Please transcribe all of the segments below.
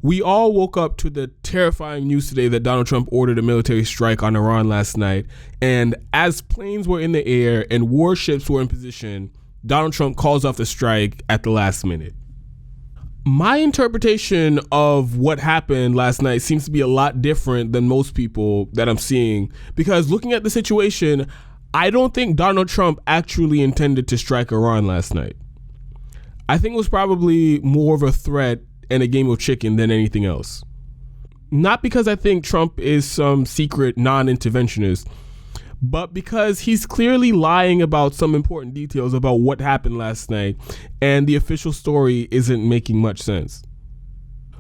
We all woke up to the terrifying news today that Donald Trump ordered a military strike on Iran last night. And as planes were in the air and warships were in position, Donald Trump calls off the strike at the last minute. My interpretation of what happened last night seems to be a lot different than most people that I'm seeing, because looking at the situation, I don't think Donald Trump actually intended to strike Iran last night. I think it was probably more of a threat and a game of chicken than anything else. Not because I think Trump is some secret non-interventionist, but because he's clearly lying about some important details about what happened last night, and the official story isn't making much sense.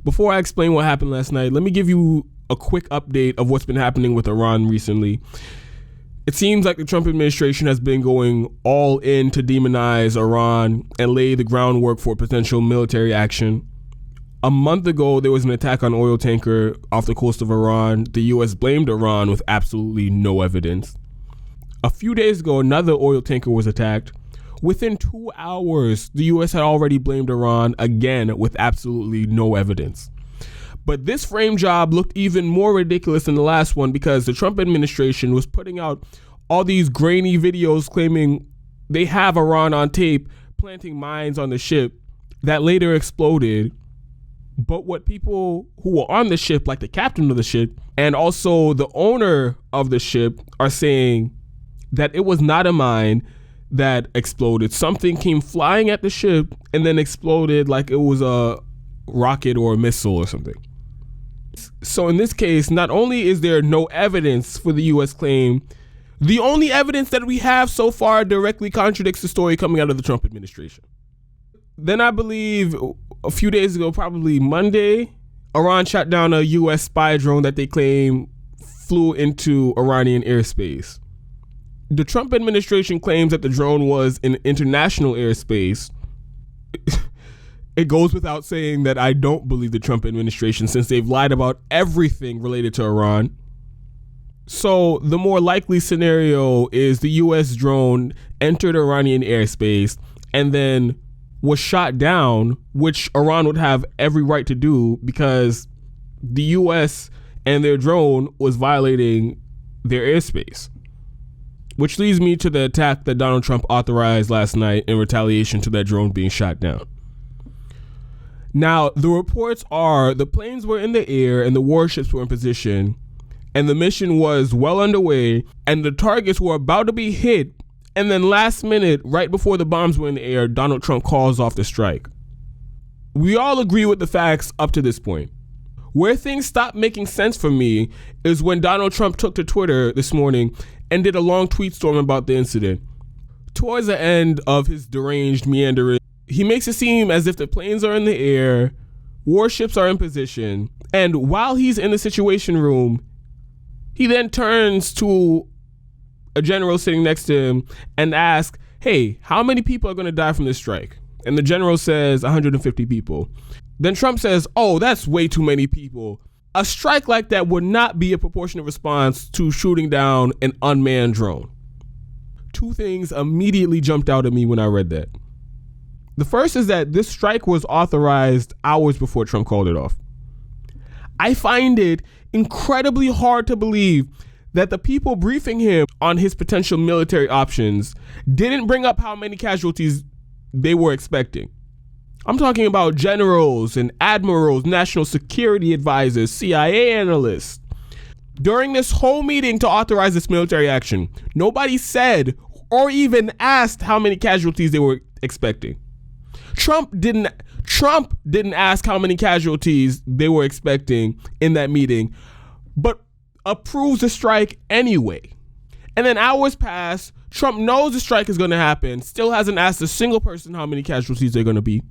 Before I explain what happened last night, let me give you a quick update of what's been happening with Iran recently. It seems like the Trump administration has been going all in to demonize Iran and lay the groundwork for potential military action. A month ago, there was an attack on an oil tanker off the coast of Iran. The U.S. blamed Iran with absolutely no evidence. A few days ago, another oil tanker was attacked. Within 2 hours, the U.S. had already blamed Iran again with absolutely no evidence. But this frame job looked even more ridiculous than the last one because the Trump administration was putting out all these grainy videos claiming they have Iran on tape planting mines on the ship that later exploded. But what people who were on the ship, like the captain of the ship and also the owner of the ship, are saying that it was not a mine that exploded. Something came flying at the ship and then exploded like it was a rocket or a missile or something. So in this case, not only is there no evidence for the U.S. claim, the only evidence that we have so far directly contradicts the story coming out of the Trump administration. Then I believe a few days ago, probably Monday, Iran shot down a U.S. spy drone that they claim flew into Iranian airspace. The Trump administration claims that the drone was in international airspace. It goes without saying that I don't believe the Trump administration, since they've lied about everything related to Iran. So the more likely scenario is the U.S. drone entered Iranian airspace and then was shot down, which Iran would have every right to do because the U.S. and their drone was violating their airspace. Which leads me to the attack that Donald Trump authorized last night in retaliation to that drone being shot down. Now, the reports are the planes were in the air and the warships were in position, and the mission was well underway, and the targets were about to be hit. And then last minute, right before the bombs were in the air, Donald Trump calls off the strike. We all agree with the facts up to this point. Where things stopped making sense for me is when Donald Trump took to Twitter this morning and did a long tweet storm about the incident. Towards the end of his deranged meandering, he makes it seem as if the planes are in the air, warships are in position, and while he's in the Situation Room, he then turns to a general sitting next to him and asks, hey, how many people are going to die from this strike? And the general says 150 people. Then Trump says, oh, that's way too many people. A strike like that would not be a proportionate response to shooting down an unmanned drone. Two things immediately jumped out at me when I read that. The first is that this strike was authorized hours before Trump called it off. I find it incredibly hard to believe that the people briefing him on his potential military options didn't bring up how many casualties they were expecting. I'm talking about generals and admirals, national security advisors, CIA analysts. During this whole meeting to authorize this military action, nobody said or even asked how many casualties they were expecting. Trump didn't ask how many casualties they were expecting in that meeting, but approves the strike anyway. And then hours pass, Trump knows the strike is going to happen, still hasn't asked a single person how many casualties they're going to be.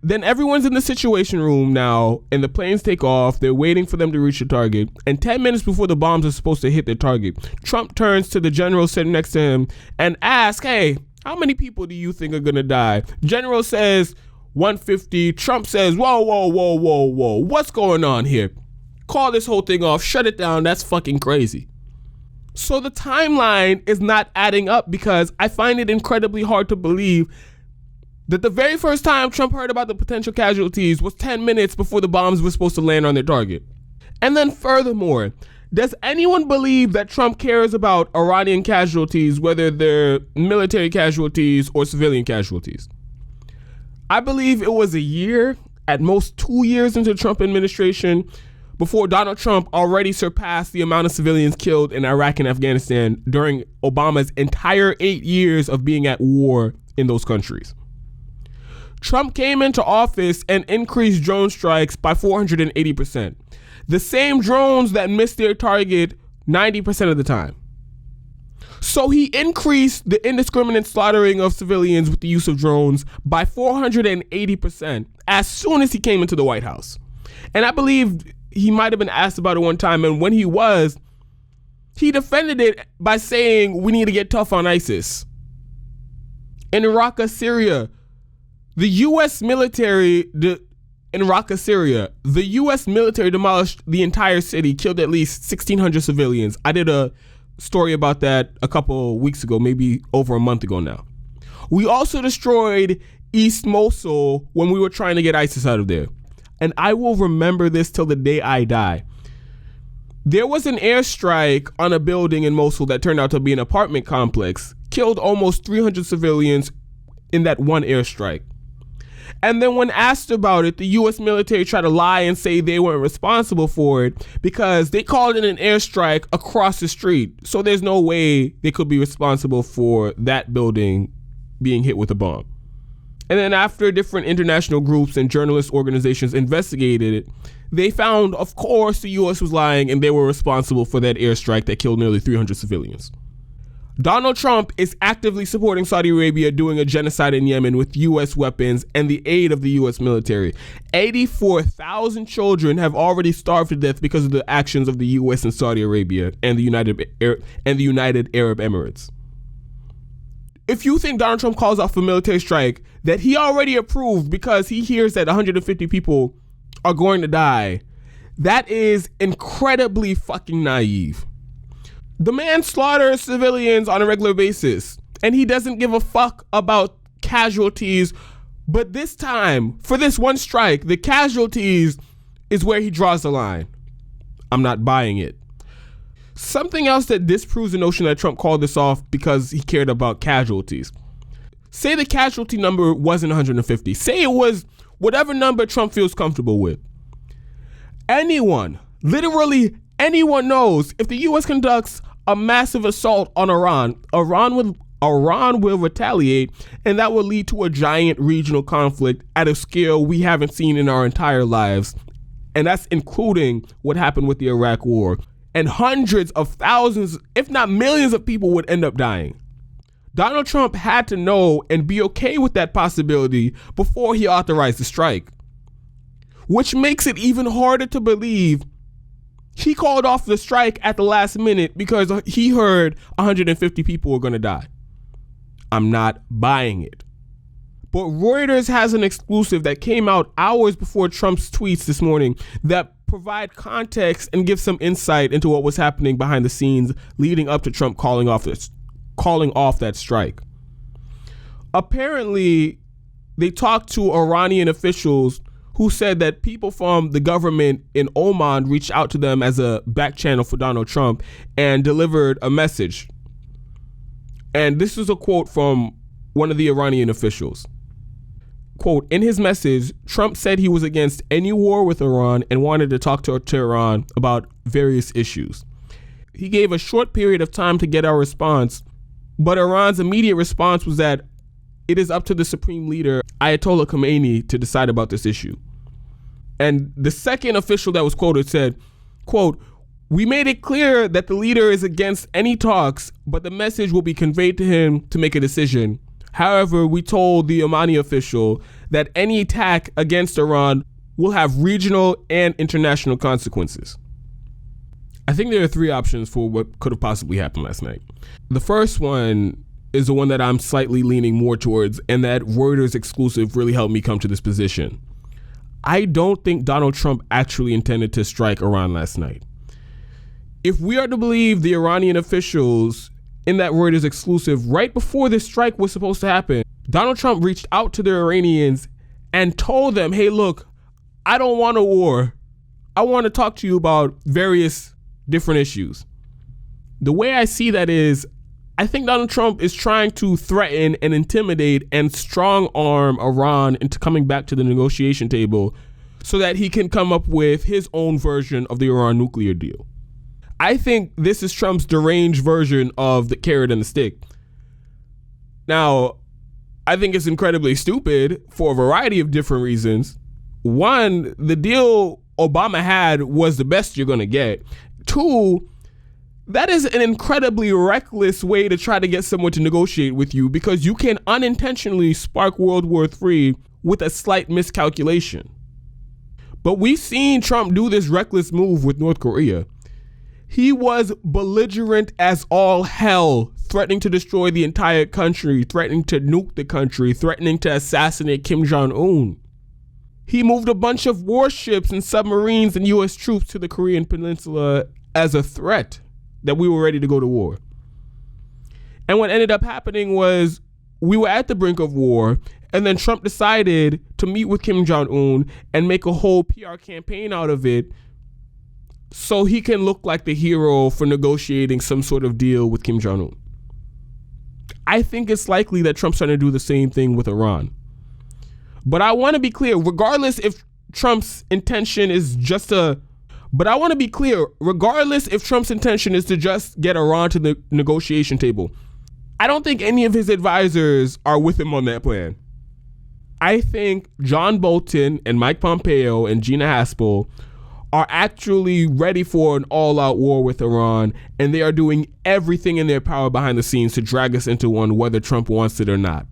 Then everyone's in the Situation Room now, and the planes take off. They're waiting for them to reach the target. And 10 minutes before the bombs are supposed to hit their target, Trump turns to the general sitting next to him and asks, hey, how many people do you think are going to die? General says 150. Trump says, whoa, what's going on here? Call this whole thing off, shut it down. That's fucking crazy. So the timeline is not adding up because I find it incredibly hard to believe that the very first time Trump heard about the potential casualties was 10 minutes before the bombs were supposed to land on their target. And then furthermore, does anyone believe that Trump cares about Iranian casualties, whether they're military casualties or civilian casualties? I believe it was a year, at most 2 years into the Trump administration, before Donald Trump already surpassed the amount of civilians killed in Iraq and Afghanistan during Obama's entire 8 years of being at war in those countries. Trump came into office and increased drone strikes by 480%. The same drones that missed their target 90% of the time. So he increased the indiscriminate slaughtering of civilians with the use of drones by 480% as soon as he came into the White House. And I believe he might have been asked about it one time, and when he was, he defended it by saying we need to get tough on ISIS. In Iraq, Syria, the U.S. military demolished the entire city, killed at least 1,600 civilians. I did a story about that a couple weeks ago, maybe over a month ago now. We also destroyed East Mosul when we were trying to get ISIS out of there. And I will remember this till the day I die. There was an airstrike on a building in Mosul that turned out to be an apartment complex, killed almost 300 civilians in that one airstrike. And then when asked about it, the U.S. military tried to lie and say they weren't responsible for it because they called it an airstrike across the street. So there's no way they could be responsible for that building being hit with a bomb. And then after different international groups and journalist organizations investigated it, they found, of course, the U.S. was lying and they were responsible for that airstrike that killed nearly 300 civilians. Donald Trump is actively supporting Saudi Arabia doing a genocide in Yemen with U.S. weapons and the aid of the U.S. military. 84,000 children have already starved to death because of the actions of the U.S. and Saudi Arabia and the United Arab Emirates. If you think Donald Trump calls off a military strike that he already approved because he hears that 150 people are going to die, that is incredibly fucking naive. The man slaughters civilians on a regular basis, and he doesn't give a fuck about casualties. But this time, for this one strike, the casualties is where he draws the line. I'm not buying it. Something else that disproves the notion that Trump called this off because he cared about casualties. Say the casualty number wasn't 150. Say it was whatever number Trump feels comfortable with. Anyone, literally anyone knows if the U.S. conducts a massive assault on Iran will retaliate, and that will lead to a giant regional conflict at a scale we haven't seen in our entire lives. And that's including what happened with the Iraq War. And hundreds of thousands, if not millions of people would end up dying. Donald Trump had to know and be okay with that possibility before he authorized the strike. Which makes it even harder to believe he called off the strike at the last minute because he heard 150 people were going to die. I'm not buying it. But Reuters has an exclusive that came out hours before Trump's tweets this morning that provide context and give some insight into what was happening behind the scenes leading up to Trump calling off that strike. Apparently, they talked to Iranian officials who said that people from the government in Oman reached out to them as a backchannel for Donald Trump and delivered a message. And this is a quote from one of the Iranian officials. Quote, in his message, Trump said he was against any war with Iran and wanted to talk to Iran about various issues. He gave a short period of time to get our response, but Iran's immediate response was that it is up to the supreme leader, Ayatollah Khamenei, to decide about this issue. And the second official that was quoted said, quote, we made it clear that the leader is against any talks, but the message will be conveyed to him to make a decision. However, we told the Omani official that any attack against Iran will have regional and international consequences. I think there are three options for what could have possibly happened last night. The first one is the one that I'm slightly leaning more towards, and that Reuters exclusive really helped me come to this position. I don't think Donald Trump actually intended to strike Iran last night. If we are to believe the Iranian officials in that Reuters exclusive, right before this strike was supposed to happen, Donald Trump reached out to the Iranians and told them, hey, look, I don't want a war. I want to talk to you about various different issues. The way I see that is, I think Donald Trump is trying to threaten and intimidate and strong arm Iran into coming back to the negotiation table so that he can come up with his own version of the Iran nuclear deal. I think this is Trump's deranged version of the carrot and the stick. Now, I think it's incredibly stupid for a variety of different reasons. One, the deal Obama had was the best you're going to get. Two, that is an incredibly reckless way to try to get someone to negotiate with you because you can unintentionally spark World War III with a slight miscalculation. But we've seen Trump do this reckless move with North Korea. He was belligerent as all hell, threatening to destroy the entire country, threatening to nuke the country, threatening to assassinate Kim Jong-un. He moved a bunch of warships and submarines and U.S. troops to the Korean Peninsula as a threat that we were ready to go to war. And what ended up happening was we were at the brink of war, and then Trump decided to meet with Kim Jong-un and make a whole PR campaign out of it so he can look like the hero for negotiating some sort of deal with Kim Jong-un. I think it's likely that Trump's trying to do the same thing with Iran. But I want to be clear, regardless if Trump's intention is just to just get Iran to the negotiation table, I don't think any of his advisors are with him on that plan. I think John Bolton and Mike Pompeo and Gina Haspel are actually ready for an all-out war with Iran, and they are doing everything in their power behind the scenes to drag us into one, whether Trump wants it or not.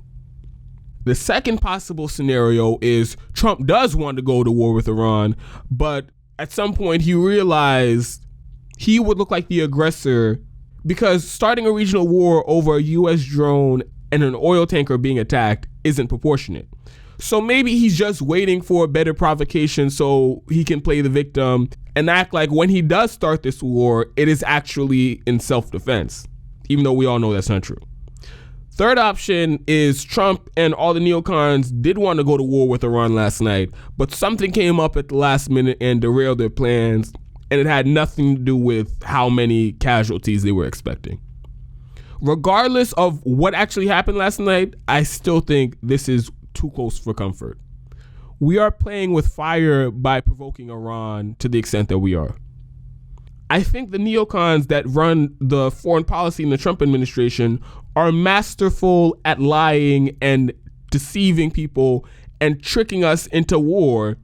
The second possible scenario is Trump does want to go to war with Iran, but at some point he realized he would look like the aggressor because starting a regional war over a U.S. drone and an oil tanker being attacked isn't proportionate. So maybe he's just waiting for a better provocation so he can play the victim and act like when he does start this war, it is actually in self-defense, even though we all know that's not true. Third option is Trump and all the neocons did want to go to war with Iran last night, but something came up at the last minute and derailed their plans, and it had nothing to do with how many casualties they were expecting. Regardless of what actually happened last night, I still think this is too close for comfort. We are playing with fire by provoking Iran to the extent that we are. I think the neocons that run the foreign policy in the Trump administration are masterful at lying and deceiving people and tricking us into war,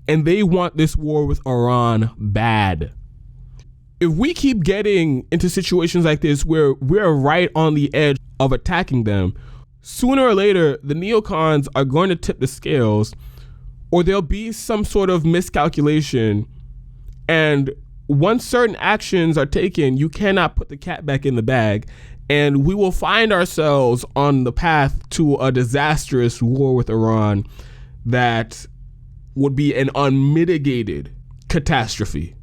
and they want this war with Iran bad. If we keep getting into situations like this where we're right on the edge of attacking them, sooner or later, the neocons are going to tip the scales, or there'll be some sort of miscalculation. And once certain actions are taken, you cannot put the cat back in the bag. And we will find ourselves on the path to a disastrous war with Iran that would be an unmitigated catastrophe.